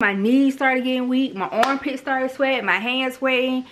My knees started getting weak. My armpits started sweating. My hands sweating.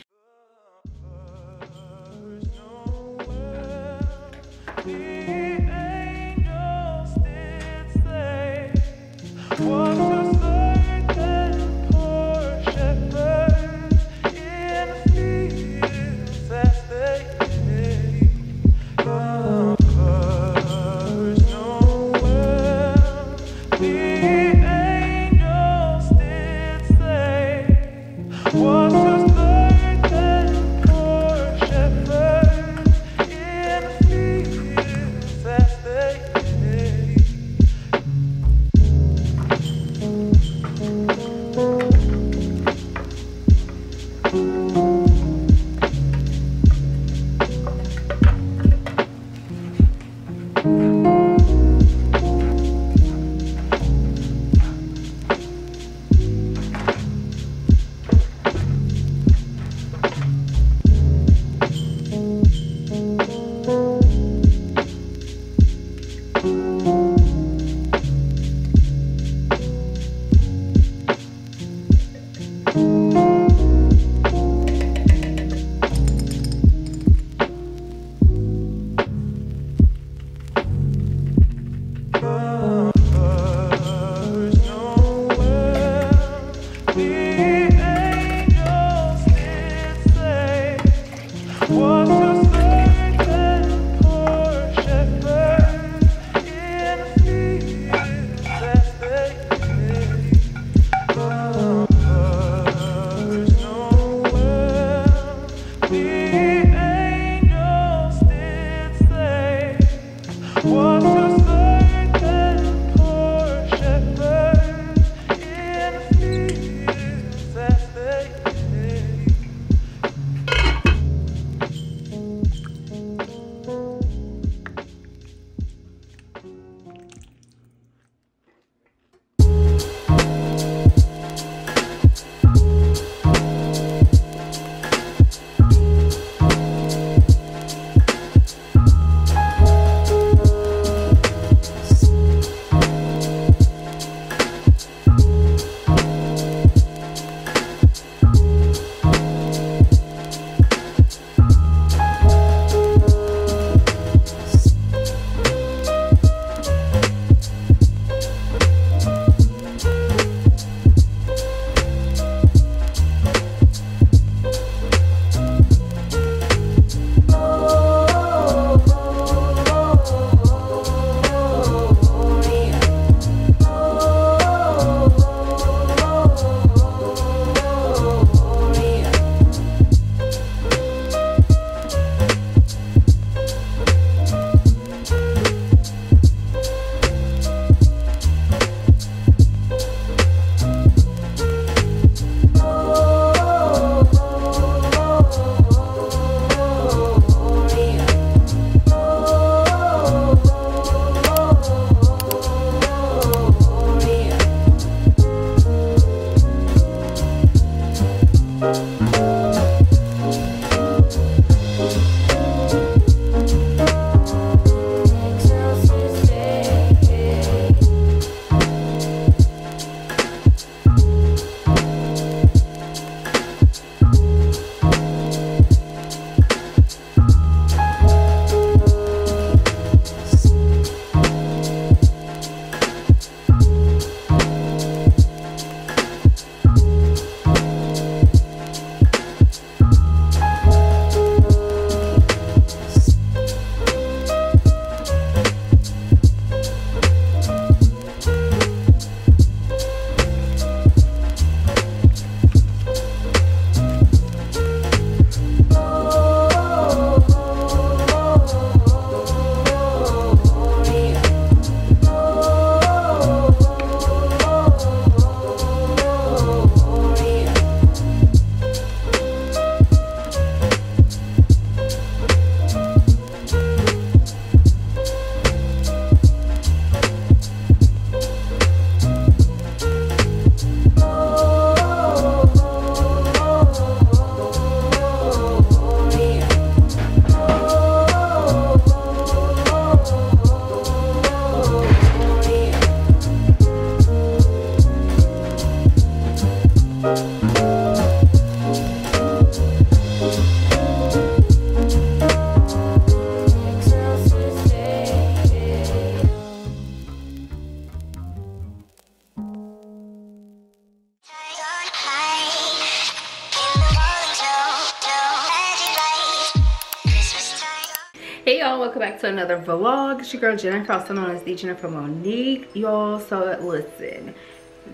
welcome back to another vlog. It's your girl Jennifer, also known as TheJenniferMonique, y'all. So listen,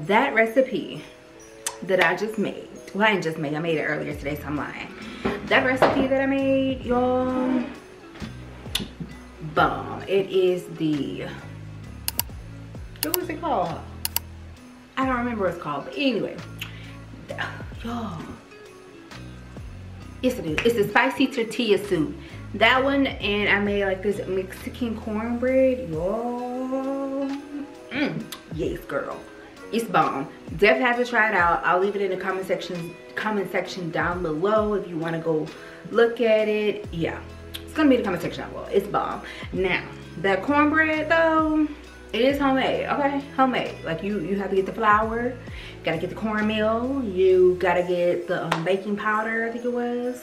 that recipe that I just made, well, I didn't just make, I made it earlier today, so I'm lying. That recipe that I made, y'all, bomb. It is the, what was it called? I don't remember what it's called, but anyway, y'all, yes it is. It's the spicy tortilla soup. That one, and I made like this Mexican cornbread, y'all. Yes, girl, it's bomb. Definitely have to try it out. I'll leave it in the comment section down below if you want to go look at it. Yeah, it's gonna be in the comment section down below. It's bomb. Now that cornbread though, it is homemade. Okay, homemade. Like you have to get the flour, gotta get the cornmeal, you gotta get the baking powder, I think it was,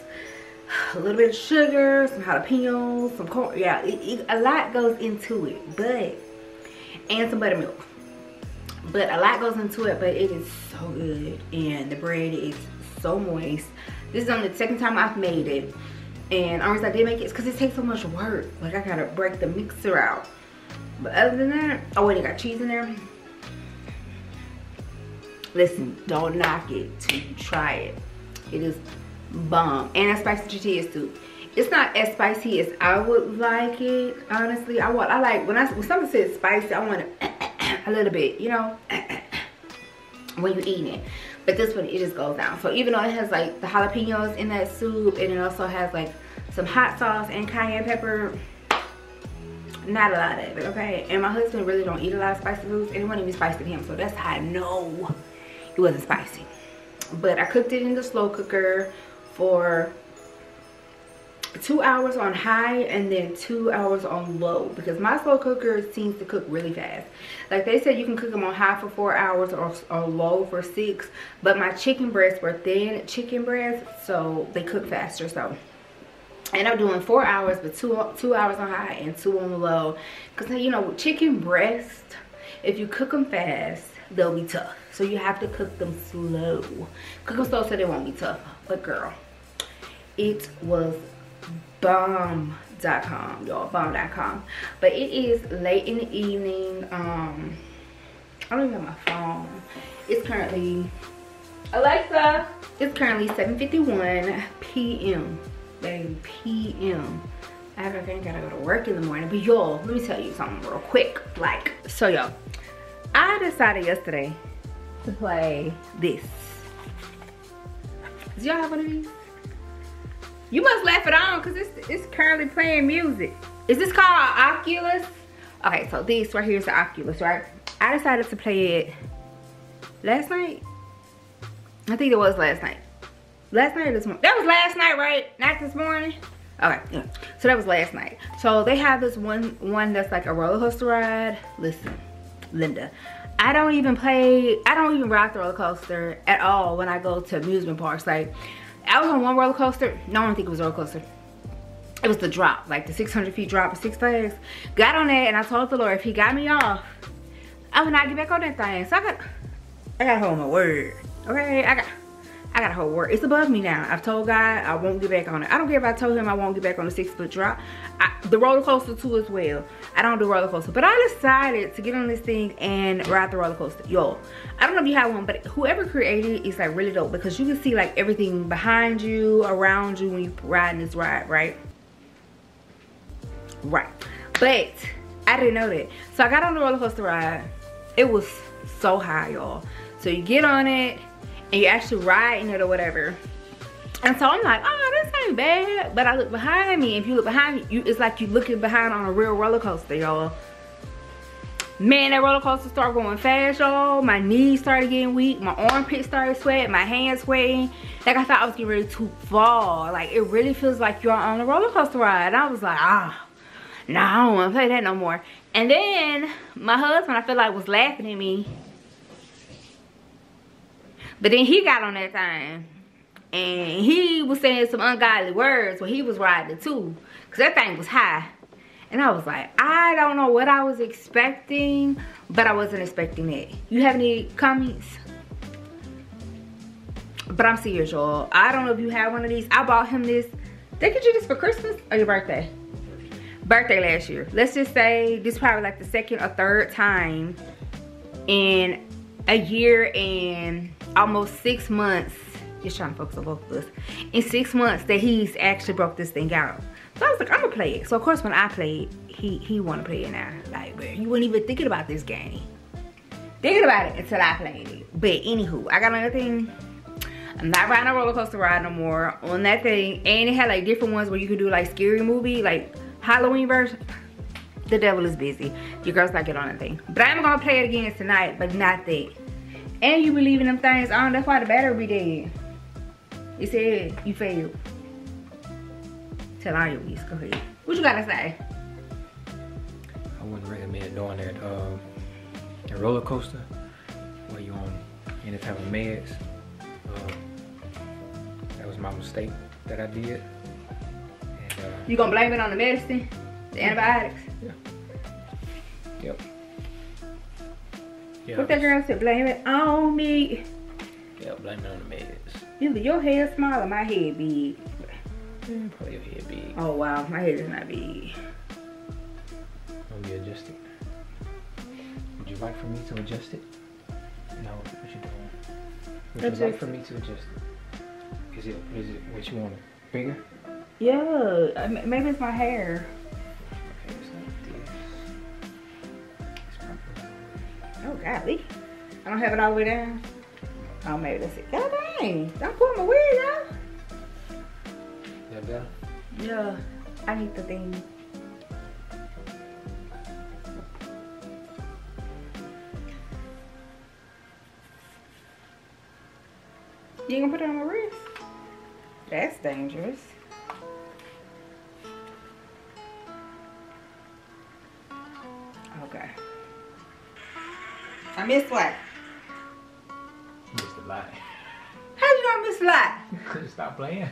a little bit of sugar, some jalapenos, some corn. Yeah, a lot goes into it, but, and some buttermilk. But a lot goes into it, but it is so good, and the bread is so moist. This is only the second time I've made it, and the reason I did make it is because it takes so much work. Like I gotta break the mixer out. But other than that, oh wait, it got cheese in there. Listen, don't knock it till you try it. It is bomb. And a spicy tortilla soup. It's not as spicy as I would like it, honestly. I like when someone says spicy, I want it a little bit, you know, when you're eating it. But this one, it just goes down. So even though it has like the jalapenos in that soup, and it also has like some hot sauce and cayenne pepper, not a lot of it, okay? And my husband really don't eat a lot of spicy foods, and it wasn't even spicy to him, so that's how I know it wasn't spicy. But I cooked it in the slow cooker for 2 hours on high and then 2 hours on low, because my slow cooker seems to cook really fast. Like they said, you can cook them on high for 4 hours or low for 6, but my chicken breasts were thin chicken breasts, so they cook faster. So and I'm doing 4 hours, but two hours on high and 2 on the low. Because, you know, with chicken breast, if you cook them fast, they'll be tough. So you have to cook them slow. Cook them slow so they won't be tough. But girl, it was bomb.com, y'all, bomb.com. But it is late in the evening. I don't even have my phone. It's currently, Alexa, it's currently 7:51 p.m. Baby, p.m. I gotta go to work in the morning. But y'all, let me tell you something real quick. Like, so y'all, I decided yesterday to play this. Do y'all have one of these? You must laugh it on because it's currently playing music. Is this called an Oculus? Okay, so this right here is the Oculus, right? I decided to play it last night. I think it was last night. Last night or this morning? That was last night, right? Not this morning? Okay, yeah. So that was last night. So they have this one that's like a roller coaster ride. Listen, Linda, I don't even ride the roller coaster at all when I go to amusement parks. Like, I was on one roller coaster. No, I don't think it was a roller coaster. It was the drop, like the 600 feet drop of Six Flags. Got on that and I told the Lord, if he got me off, I would not get back on that thing. So I gotta hold my word. Okay, I got a whole word. It's above me now. I've told God I won't get back on it. I don't care if I told him I won't get back on the 6-foot drop. The roller coaster too as well. I don't do roller coaster. But I decided to get on this thing and ride the roller coaster. Yo, I don't know if you have one, but whoever created it is like really dope, because you can see like everything behind you, around you when you riding this ride, right? Right. But I didn't know that. So I got on the roller coaster ride. It was so high, y'all. So you get on it and you're actually riding it or whatever. And so I'm like, oh, this ain't bad. But I look behind me. If you look behind you, it's like you looking behind on a real roller coaster, y'all. Man, that roller coaster started going fast, y'all. My knees started getting weak. My armpits started sweating. My hands sweating. Like, I thought I was getting ready to fall. Like, it really feels like you're on a roller coaster ride. And I was like, nah, I don't want to play that no more. And then my husband, I feel like, was laughing at me. But then he got on that thing and he was saying some ungodly words when he was riding it too, because that thing was high. And I was like, I don't know what I was expecting, but I wasn't expecting it. You have any comments? But I'm serious, y'all. I don't know if you have one of these. I bought him this. Did I get you this for Christmas or your birthday? birthday last year. Let's just say this is probably like the second or third time in a year and almost 6 months. Just trying to focus on both of us. In 6 months that he's actually broke this thing out. So I was like, I'm gonna play it. So of course when I played, he wanna play it now. Like, bro, you weren't even thinking about this game. Thinking about it until I played it. But anywho, I got another thing. I'm not riding a roller coaster ride no more on that thing. And it had like different ones where you could do like scary movie, like Halloween version. The devil is busy. Your girl's not get on that thing. But I'm gonna play it again tonight, but not that. And you be leaving them things on, that's why the battery be dead. It said you failed. Tell all your weeks, go ahead. What you gotta say? I wouldn't recommend doing that a roller coaster where you on any type of meds. That was my mistake that I did. And, you gonna blame it on the medicine? The antibiotics? Yeah. Yep. Yeah. What that girl said, blame it on me. Yeah, blame it on the meds. Either your head small or my head big. Probably your head big. Oh wow, my head is not big. Gonna be adjusted. Would you like for me to adjust it? No, what you doing? Would you like for me to adjust it? Is it what you want? Bigger? Yeah, maybe it's my hair. Okay, it's not this. It's probably. Oh golly. I don't have it all the way down. Oh, maybe that's it. God dang, don't pull my wig out. That better? Yeah, I need the thing. You ain't gonna put it on my wrist? That's dangerous. Okay. I missed what? You missed a lot. How you gonna miss a lot? Couldn't stop playing.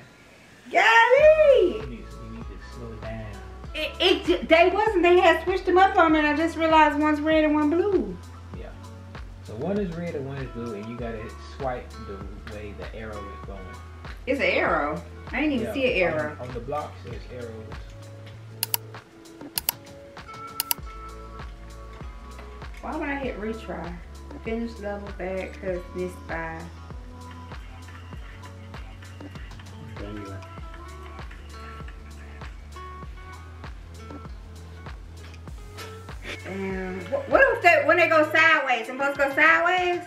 Golly! You need to slow it down. They wasn't. They had switched them up on me, and I just realized one's red and one blue. Yeah. So one is red and one is blue, and you gotta swipe the way the arrow is going. It's an arrow. I didn't even see an arrow. On the block says arrows. Why would I hit retry? Finish level back because missed by. There you go. What if that when they go sideways? I'm supposed to go sideways?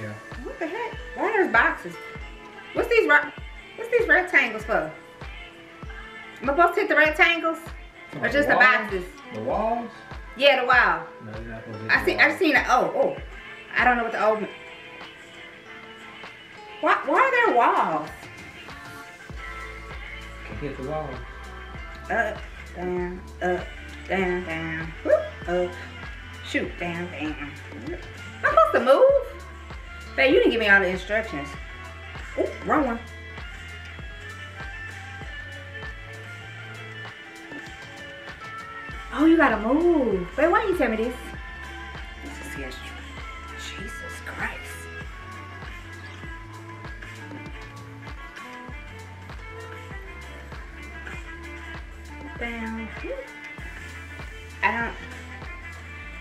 Yeah. What the heck? Why are there boxes? What's these rectangles for? Am I supposed to hit the rectangles? Or just the boxes? The walls? Yeah, the wall. No, you're not supposed to hit the I've seen it. Oh. I don't know what the old. Why are there walls? Can hit the wall. Up, down, whoop, up, shoot, down. I'm supposed to move? Babe, you didn't give me all the instructions. Oh, wrong one. Oh, you gotta move. Wait, why didn't you tell me this? This is history. Jesus Christ. Down. I don't.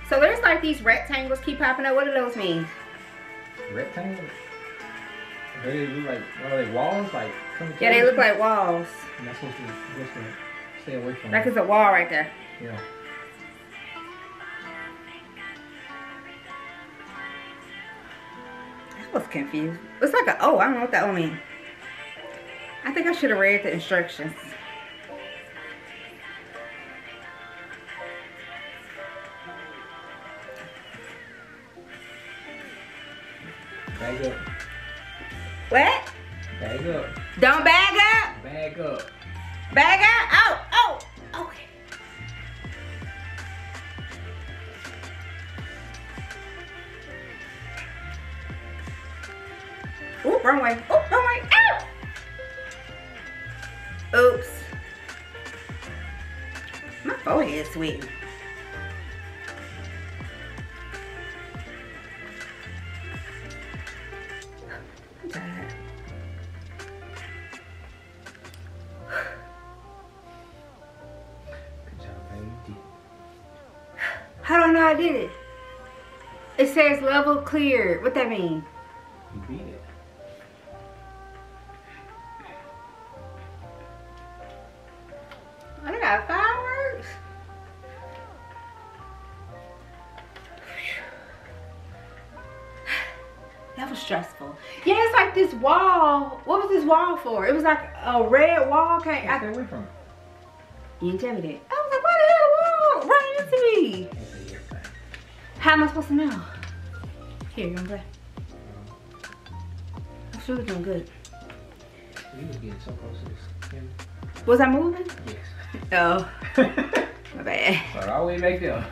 So there's like these rectangles keep popping up. What do those mean? Rectangle? They look like, are they walls? Like, yeah, they look like walls. You're not supposed to stay away from like them. it's a wall right there. Yeah. I was confused. It's like a O. I don't know what that O means. I think I should have read the instructions. Bag up. What? Bag up. Don't bag up. Bag up. Bag up. Oh. Okay. Ooh, wrong way. Oh, wrong way. Ow. Oops. My forehead's sweating. I'm tired. Good job, baby. how I did it. It says level cleared. What that mean? You beat it. I got fireworks. That was stressful. Yeah, it's like this wall. What was this wall for? It was like a red wall. Where's that away from? You didn't tell me that. I was like, why the hell the wall running into me? How am I supposed to know? Here, you wanna play? I'm sure we're doing good. You was getting so close to this camera. Was I moving? Yes. Oh. My bad. But all the way back there.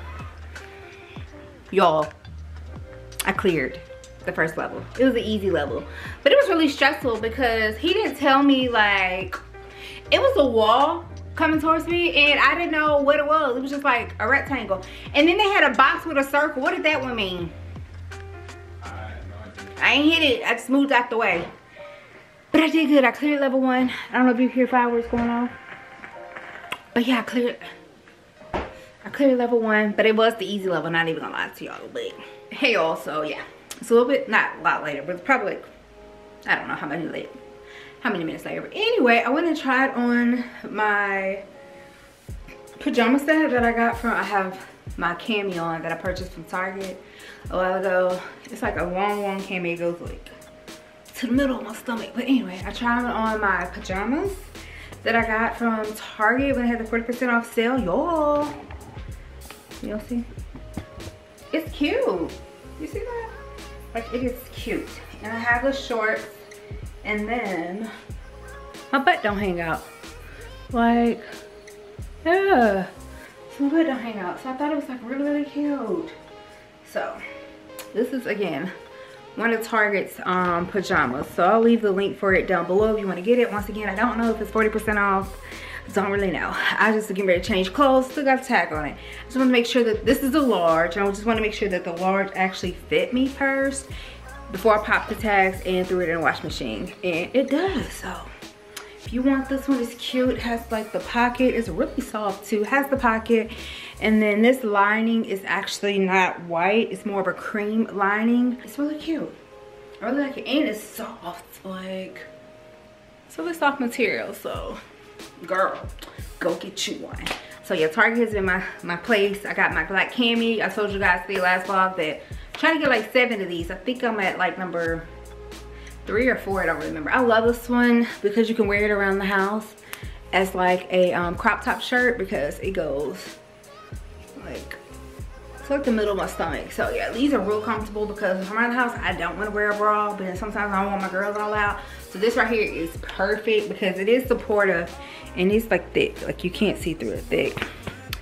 Y'all, I cleared the first level. It was an easy level. But it was really stressful because he didn't tell me, like, it was a wall coming towards me and I didn't know what it was. It was just like a rectangle. And then they had a box with a circle. What did that one mean? I have no idea. I ain't hit it. I just moved out the way. But I did good. I cleared level 1. I don't know if you hear fireworks going off. But yeah, I cleared level 1. But it was the easy level. Not even gonna lie to y'all. But hey y'all, so yeah. It's a little bit, not a lot later, but it's probably like, I don't know how many minutes later. But anyway, I went and tried on my pajama set that I got from, I have my cami on that I purchased from Target a while ago. It's like a long cami. It goes like to the middle of my stomach. But anyway, I tried on my pajamas that I got from Target when it had the 40% off sale. Y'all, y'all see? It's cute. You see that? Like, it is cute. And I have the shorts, and then my butt don't hang out. Like, yeah, so my butt don't hang out. So I thought it was like really cute. So this is, again, one of Target's pajamas. So I'll leave the link for it down below if you want to get it. Once again, I don't know if it's 40% off. Don't really know. I just getting ready to change clothes. Still got a tag on it. I just want to make sure that this is a large. And I just want to make sure that the large actually fit me first before I pop the tags and threw it in the wash machine. And it does. So if you want this one, it's cute. It has like the pocket. It's really soft too. It has the pocket. And then this lining is actually not white. It's more of a cream lining. It's really cute. I really like it. And it's soft. Like, it's really soft material. So girl, go get you one. So yeah, Target has been my place. I got my black cami. I told you guys the last vlog that I'm trying to get like 7 of these. I think I'm at like number 3 or 4, I don't remember. I love this one because you can wear it around the house as like a crop top shirt because it goes like, it's like the middle of my stomach. So yeah, these are real comfortable because if I'm around the house, I don't want to wear a bra, but then sometimes I don't want my girls all out. So this right here is perfect because it is supportive and it's like thick, like you can't see through it.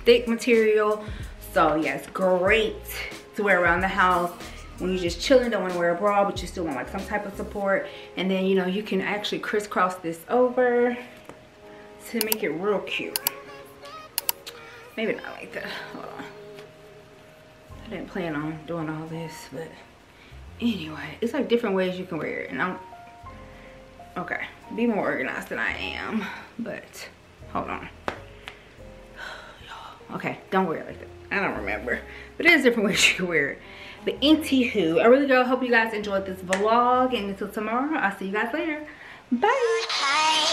Thick material. So yeah, it's great to wear around the house when you're just chilling, don't want to wear a bra, but you still want like some type of support. And then, you know, you can actually crisscross this over to make it real cute. Maybe not like that. Hold on. I didn't plan on doing all this, but anyway, it's like different ways you can wear it. And I'm okay, be more organized than I am, but hold on. Okay, don't wear it like that. I don't remember, but there's different ways you can wear it. But anywho, I really do hope you guys enjoyed this vlog, and until tomorrow, I'll see you guys later. Bye.